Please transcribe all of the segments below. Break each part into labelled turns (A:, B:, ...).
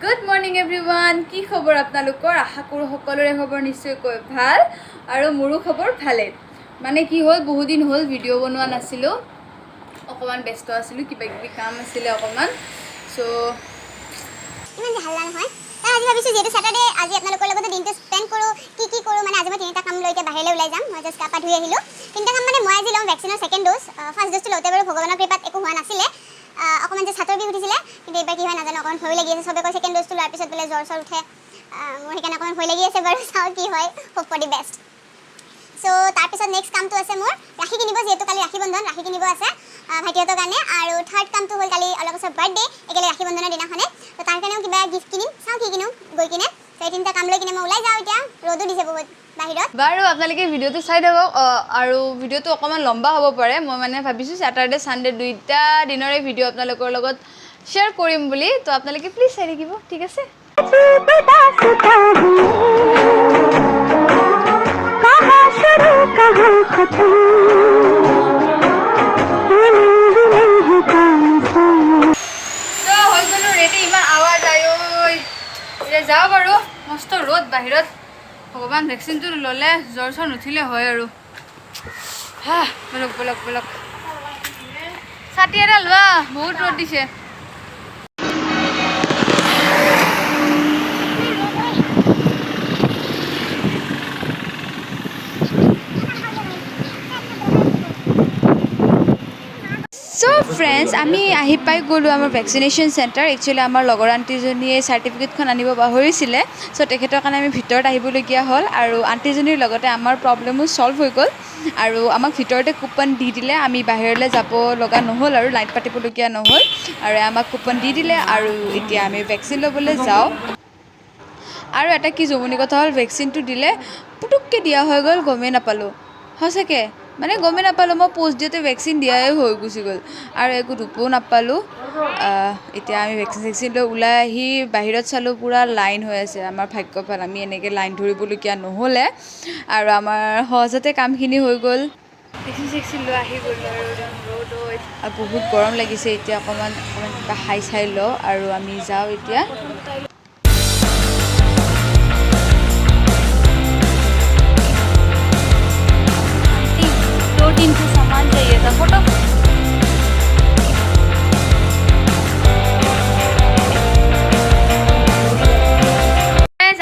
A: good morning everyone কি খবৰ আপোনালোকৰ আশা কৰোঁ সকলোৰে খবৰ নিশ্চয়কৈ ভাল আৰু মোৰো খবৰ ভালে মানে কি হ'ল বহুত দিন হ'ল ভিডিঅ' বনোৱা নাছিলোঁ অকমান ব্যস্ত আছিলোঁ কিবা কিবি কাম আছিলে অকমান সো
B: ইমান হাল্লা নহয় আজি ভাবিছোঁ যেহেতু স্যাটাৰডে আজি আপোনালোকৰ লগত দিনটো স্পেন্ড কৰোঁ কি কৰোঁ মানে আজি মই তিনিটা কাম লৈ এতিয়া বাহিৰলৈ ওলাই যাম মই জাষ্ট গা পা ধুই আহিলোঁ তিনিটা কাম মানে মই আজি ল'ম ভেকচিনৰ ছেকেণ্ড ড'জ ফাৰ্ষ্ট ড'জটো লওঁতে বাৰু ভগৱানৰ কৃপাত একো হোৱা নাছিলে অকণমান যে ছাতৰ বিষ উঠিছিলে কিন্তু এইবাৰ কি হয় নাজানো অকণমান ভয় লাগি আছে চবে কয় ছেকেণ্ড ড'জটো লোৱাৰ পিছত বোলে জ্বৰ উঠে মোৰ সেইকাৰণে অকণমান ভয় লাগি আছে বাৰু চাওঁ কি হয় hope for the best so তাৰপিছত নেক্সট কামটো আছে মোৰ ৰাখি কিনিব যিহেতু কালি ৰাখি বন্ধন ৰাখি কিনিব আছে ভাইটিহঁতৰ কাৰণে আৰু থাৰ্ড কামটো হ'ল কালি অলপ বছৰ বাৰ্থডে একেলগে ৰাখি বন্ধনৰ দিনাখনে তো তাৰ কাৰণেও কিবা গিফ্ট কিনিম চাওঁ কি কিনো গৈ কিনে তো এই তিনিটা কাম লৈ কিনে মই ওলাই যাওঁ এতিয়া ৰ'দো দিছে বহুত বাহিৰত
A: বাৰু আপোনালোকে ভিডিঅ'টো চাই থাকক আৰু ভিডিঅ'টো অকণমান লম্বা হ'ব পাৰে মই মানে ভাবিছোঁ ছেটাৰডে ছানডে দুইটা দিনৰে ভিডিঅ' আপোনালোকৰ লগত শ্বেয়াৰ কৰিম বুলি তো আপোনালোকে প্লিজ চাই থাকিব ঠিক আছে যাওঁ বাৰু মস্ত ৰ'দ বাহিৰত ভগৱান ভেকচিনটো ল'লে জ্বৰ চৰ নুঠিলে হয় আৰু হা বলক ছাতি এটা লোৱা বহুত ৰ'দ দিছে ফ্ৰেণ্ডছ আমি আহি পাই গ'লোঁ আমাৰ ভেকচিনেশ্যন চেণ্টাৰ একচুৱেলি আমাৰ লগৰ আণ্টিজনীয়ে চাৰ্টিফিকেটখন আনিব পাহৰিছিলে চ' তেখেতৰ কাৰণে আমি ভিতৰত আহিবলগীয়া হ'ল আৰু আণ্টিজনীৰ লগতে আমাৰ প্ৰব্লেমো ছল্ভ হৈ গ'ল আৰু আমাক ভিতৰতে কুপন দি দিলে আমি বাহিৰলৈ যাব লগা নহ'ল আৰু লাইন পাতিবলগীয়া নহ'ল আৰু আমাক কুপন দি দিলে আৰু এতিয়া আমি ভেকচিন ল'বলৈ যাওঁ আৰু এটা কি জমনি কথা হ'ল ভেকচিনটো দিলে পুটুককৈ দিয়া হৈ গ'ল গমেই নাপালোঁ সঁচাকৈ মানে গমেই নাপালোঁ মই পোষ্ট দিওঁতে ভেকচিন দিয়াই হৈ গুচি গ'ল আৰু একো ধুপো নাপালোঁ এতিয়া আমি ভেকচিন লৈ ওলাই আহি বাহিৰত চালোঁ পূৰা লাইন হৈ আছে আমাৰ ভাগ্য ভাল আমি এনেকৈ লাইন ধৰিবলগীয়া নহ'লে আৰু আমাৰ সহজতে কামখিনি হৈ গ'ল ভেকচিন লৈ আহি গ'লোঁ আৰু বহুত গৰম লাগিছে এতিয়া অকণমান কিবা খাই চাই লওঁ আৰু আমি যাওঁ এতিয়া दिन से सामान चाहिए था फोटो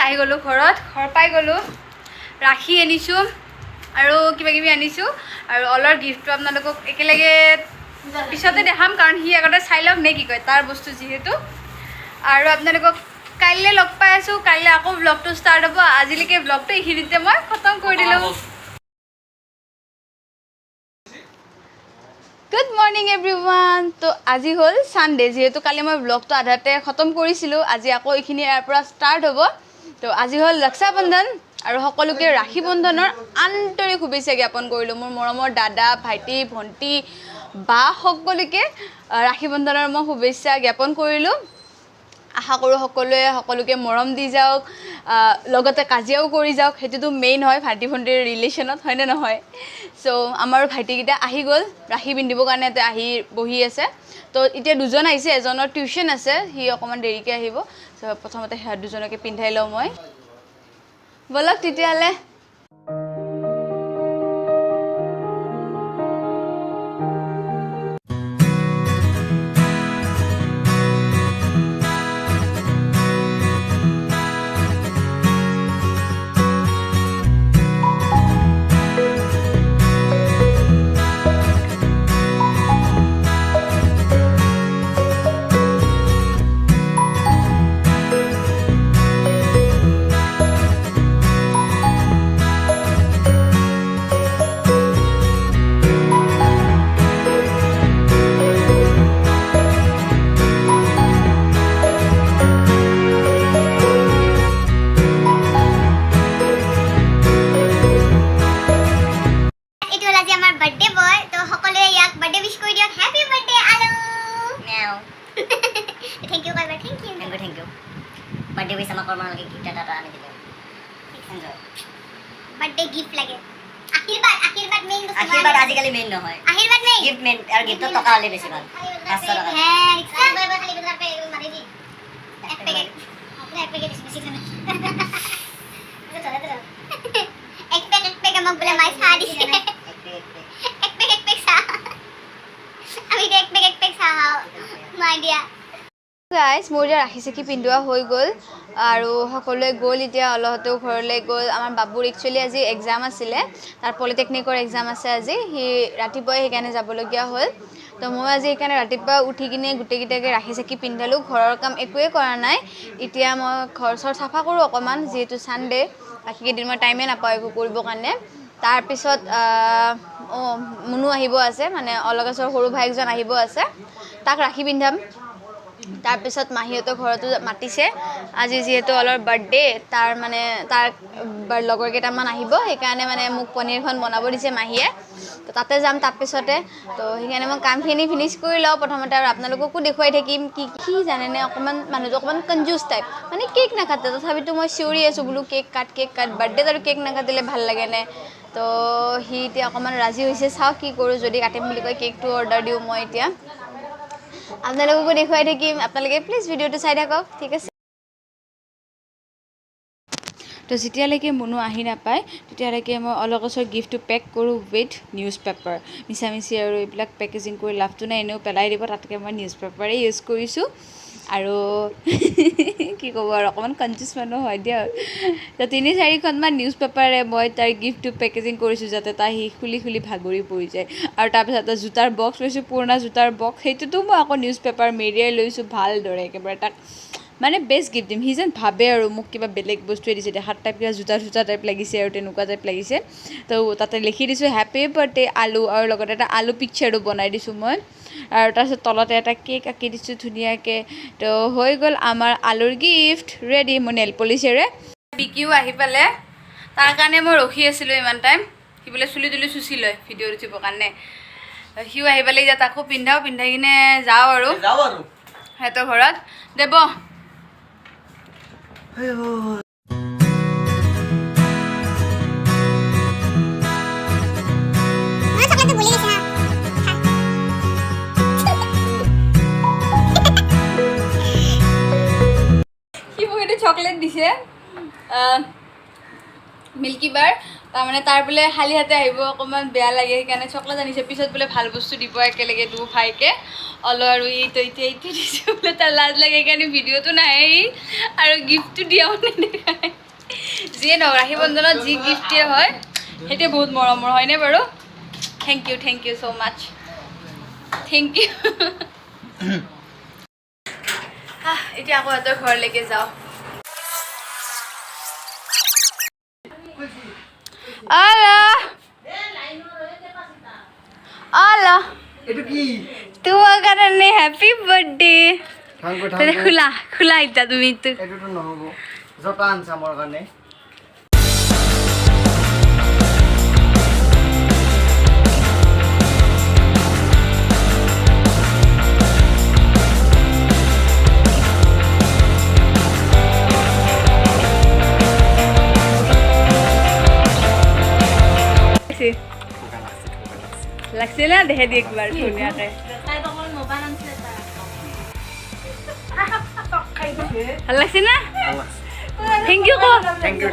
A: আহি গ'লোঁ ঘৰ পাই গ'লোঁ ৰাখি আনিছোঁ আৰু কিবা কিবি আনিছোঁ আৰু অলপ গিফ্টটো আপোনালোকক একেলগে পিছতে দেখাম কাৰণ সি আগতে চাই লওক নে কি কয় তাৰ বস্তু যিহেতু আৰু আপোনালোকক কাইলৈ লগ পাই আছোঁ কাইলৈ আকৌ ব্লগটো ষ্টাৰ্ট হ'ব আজিলৈকে ব্লগটো এইখিনিতে মই খতম কৰি দিলোঁ গুড মৰ্নিং এভৰিৱান তো আজি হ'ল ছানডে যিহেতু কালি মই ব্লগটো আধাতে খতম কৰিছিলোঁ আজি আকৌ এইখিনি ইয়াৰ পৰা ষ্টাৰ্ট হ'ব তো আজি হ'ল ৰক্ষা বন্ধন আৰু সকলোকে ৰাখি বন্ধনৰ আন্তৰিক শুভেচ্ছা জ্ঞাপন কৰিলোঁ মোৰ মৰমৰ দাদা ভাইটি ভণ্টি বা সকলোকে ৰাখি বন্ধনৰ মই শুভেচ্ছা জ্ঞাপন কৰিলোঁ আশা কৰোঁ সকলোৱে সকলোকে মৰম দি যাওক লগতে কাজিয়াও কৰি যাওক সেইটোতো মেইন হয় ভাইটি ভণ্টিৰ ৰিলেশ্যনত হয়নে নহয় চ' আমাৰ ভাইটিকেইটা আহি গ'ল ৰাখি পিন্ধিবৰ কাৰণে এতিয়া আহি বহি আছে তো এতিয়া দুজন আহিছে এজনৰ টিউশ্যন আছে সি অকণমান দেৰিকৈ আহিব চ' প্ৰথমতে সিহঁত দুজনকে পিন্ধাই লওঁ মই ব'লক তেতিয়াহ'লে
B: बर्थडे विश আমাক কৰমান লাগে গিফ্ট এটা আনি দিলে এনজয় बर्थडे गिफ्ट লাগে আশীর্বাদ মেইন আশীর্বাদ আজিকালি মেইন নহয় আশীর্বাদ মেইন গিফট মেইন আর গিফট টাকা হলে বেশি ভালো 500 টাকা হ্যাঁ রিক্সা বাই বাই খালি বেজার পে মারি দি এক প্যাকেট এক পেক আমাক বোলে মাই চাহ দিছে এক পেক চাহ আমি এক পেক চাহ মাই দিয়া
A: গাইজ মোৰ এতিয়া ৰাখি চাকি পিন্ধোৱা হৈ গ'ল আৰু সকলোৱে গ'ল এতিয়া অলহতেও ঘৰলৈ গ'ল আমাৰ বাবুৰ একচুৱেলি আজি এক্সাম আছিলে তাৰ পলিটেকনিকৰ এক্সাম আছে আজি সি ৰাতিপুৱাই সেইকাৰণে যাবলগীয়া হ'ল তো মই আজি সেইকাৰণে ৰাতিপুৱা উঠি কিনে গোটেইকেইটাকে ৰাখি চাকি পিন্ধালোঁ ঘৰৰ কাম একোৱে কৰা নাই এতিয়া মই ঘৰ চৰ চাফা কৰোঁ অকণমান যিহেতু ছানডে বাকী কেইদিন মই টাইমে নাপাওঁ একো কৰিবৰ কাৰণে তাৰপিছত মুনু আহিব আছে মানে অলগছৰ সৰু ভাইকজন আহিব আছে তাক ৰাখি পিন্ধাম তাৰপিছত মাহীহঁতৰ ঘৰতো মাতিছে আজি যিহেতু অলপ বাৰ্থডে তাৰ মানে তাৰ লগৰ কেইটামান আহিব সেইকাৰণে মানে মোক পনীৰখন বনাব দিছে মাহীয়ে তো তাতে যাম তাৰপিছতে তো সেইকাৰণে মই কামখিনি ফিনিছ কৰি লওঁ প্ৰথমতে আৰু আপোনালোককো দেখুৱাই থাকিম কি জানেনে অকণমান মানুহটো অকণমান কনজুচ টাইপ মানে কেক নাকাটে তথাপিতো মই চিঞৰি আছোঁ বোলো কেক কাট বাৰ্থডেত আৰু কেক নাকাটিলে ভাল লাগেনে তো সি এতিয়া অকণমান ৰাজি হৈছে চাওঁ কি কৰোঁ যদি কাটিম বুলি কয় কেকটো অৰ্ডাৰ দিওঁ মই এতিয়া আপোনালোককো দেখুৱাই থাকিম আপোনালোকে প্লিজ ভিডিঅ'টো চাই থাকক ঠিক আছে তো যেতিয়ালৈকে মুনু আহি নাপায় তেতিয়ালৈকে মই অলগছৰ গিফ্টটো পেক কৰোঁ উইথ নিউজ পেপাৰ মিছামিচি আৰু এইবিলাক পেকেজিং কৰি লাভটো নাই এনেও পেলাই দিব তাতকৈ মই নিউজ পেপাৰেই ইউজ কৰিছোঁ আৰু কি ক'ব আৰু অকণমান কনফিউজ মানুহ হয় দিয়া তো 3-4খনমান নিউজ পেপাৰে মই তাৰ গিফ্টটো পেকেজিং কৰিছোঁ যাতে তাই সি খুলি ভাগৰি পৰি যায় আৰু তাৰপিছত জোতাৰ বক্স লৈছোঁ পুৰণা জোতাৰ বক্স সেইটোতো মই আকৌ নিউজ পেপাৰ মেৰিয়াই লৈছোঁ ভালদৰে একেবাৰে তাক মানে বেষ্ট গিফ্ট দিম সি যেন ভাবে আৰু মোক কিবা বেলেগ বস্তুৱে দিছে দেখাত টাইপ কিবা জোতা টাইপ লাগিছে আৰু তেনেকুৱা টাইপ লাগিছে তো তাতে লিখি দিছোঁ হেপী বাৰ্থডে আলু আৰু লগতে এটা আলু পিকচাৰো বনাই দিছোঁ মই আৰু তাৰপিছত তলতে এটা কেক আঁকি দিছোঁ ধুনীয়াকৈ তো হৈ গ'ল আমাৰ আলুৰ গিফ্ট ৰেডি মই নেল পলিচেৰে বিকিও আহি পালে তাৰ কাৰণে মই ৰখি আছিলোঁ ইমান টাইম সি বোলে চুলি তুলি চুচি লয় ভিডিঅ'ত উঠিবৰ কাৰণে সিও আহি পালে এতিয়া তাকো পিন্ধাই কিনে যাওঁ আৰু সিহঁতৰ ঘৰত দেব চকলেট দিছে মিল্কি বাৰ তাৰমানে তাৰ বোলে খালী হাতে আহিব অকণমান বেয়া লাগে সেইকাৰণে চকলেট আনিছে পিছত বোলে ভাল বস্তু দিব একেলগে দু ভাইকে অল আৰু এইটো দিছে বোলে তাৰ লাজ লাগে সেইকাৰণে ভিডিঅ'টো নাহে আৰু গিফ্টটো দিয়াও নেদেখায় যিয়ে নহওক ৰাখী বন্ধনত যি গিফ্ট দিয়া হয় সেইটোৱে বহুত মৰমৰ হয়নে বাৰু thank you so' much thank you এতিয়া আকৌ সিহঁতৰ ঘৰলৈকে যাওঁ তোমাৰ কাৰণে হেপী বাৰ্থডে খোলা এতিয়া তুমি
C: নহ'ব জোতা আনছা মোৰ কাৰণে
A: লাগছে না দেখে দি একবাৰ ধুনীয়াকৈ ভাল লাগছে না থেংক ইউ
C: থেংক ইউ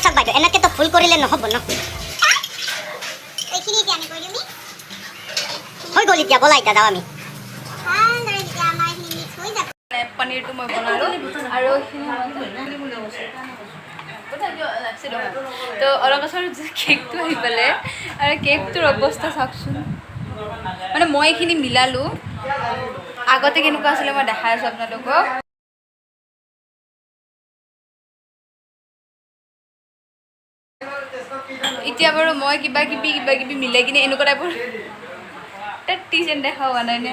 B: চব বাইদেউ এনেকৈ তো ফুল কৰিলে নহ'ব ন হৈ গ'ল এতিয়া বলাই দাদা আমি
A: পনীৰটো মই বনালোঁ আৰু তো অলপ বছৰ কেকটো আহি পালে আৰু কেকটোৰ অৱস্থা চাওকচোন মানে মই এইখিনি মিলালোঁ আগতে কেনেকুৱা আছিলে মই দেখাই আছোঁ আপোনালোকক এতিয়া বাৰু মই কিবা কিবি মিলাই কিনে এনেকুৱা টাইপৰ টিচেন দেখা হোৱা নাই নে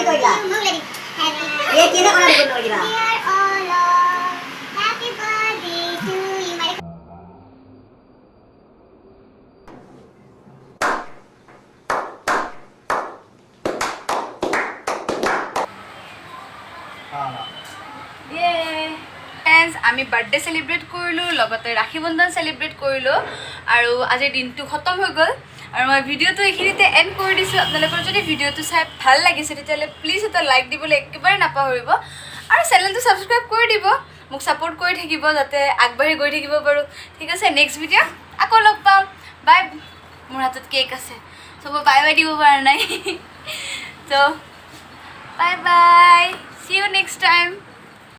D: কৰিলা
B: মোক ৰেডি হ্যাপি
D: এই কিনে কৰা দিব লাগিলা
B: dear all happy birthday to you my
A: friends আমি বাৰ্থডে চেলিব্ৰেট কৰিলোঁ লগতে ৰাখী বন্ধন চেলিব্ৰেট কৰিলোঁ আৰু আজিৰ দিনটো খতম হৈ গ'ল আৰু মই ভিডিঅ'টো এইখিনিতে এণ্ড কৰি দিছোঁ আপোনালোকৰ যদি ভিডিঅ'টো চাই ভাল লাগিছে তেতিয়াহ'লে প্লিজ এটা লাইক দিবলৈ একেবাৰে নাপাহৰিব আৰু চেনেলটো ছাবস্ক্ৰাইব কৰি দিব মোক ছাপোৰ্ট কৰি থাকিব যাতে আগবাঢ়ি গৈ থাকিব পাৰোঁ ঠিক আছে নেক্সট ভিডিঅ' আকৌ লগ পাম বাই মোৰ হাতত কেক আছে চ' মই বাই বাই দিব পৰা নাই so' bye bye see you next time